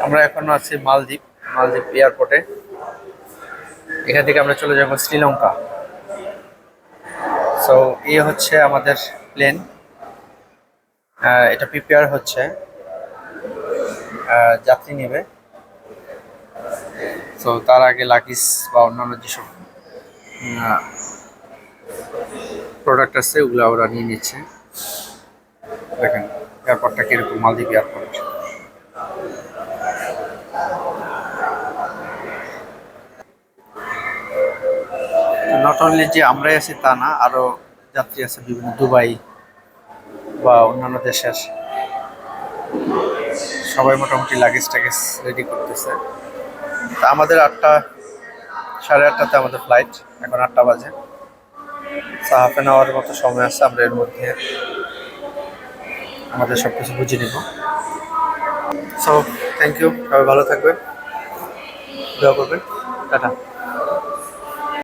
আমরা এখন আছি মালদ্বীপ এয়ারপোর্টে। এখান থেকে আমরা চলে যাব শ্রীলঙ্কা। সো এই হচ্ছে আমাদের প্লেন। এটা প্রিপেয়ার হচ্ছে, যাত্রী নেবে। সো তার আগে লাগেজ বা অন্যান্য যেসব প্রোডাক্ট আছে ওগুলো ওরা নিয়ে নিচ্ছে। দেখেন এয়ারপোর্টটা কিরকম, মালদ্বীপ এয়ারপোর্ট। নট অনলি যে আমরাই আছি তা না, আরো যাত্রী আছে বিভিন্ন দুবাই বা অন্যান্য দেশের। সবাই মোটামুটি লাগেজ টাগেজ রেডি করতেছে। তা আমাদের 8টা, 8:30টাতে আমাদের ফ্লাইট। এখন 8টা বাজে। হাফ অ্যান আওয়ারের মতো সময় আছে, আমরা এর মধ্যে আমাদের সব কিছু বুঝে নিব। সো থ্যাংক ইউ, সবাই ভালো থাকবেন, দোয়া করবেন। টাটা।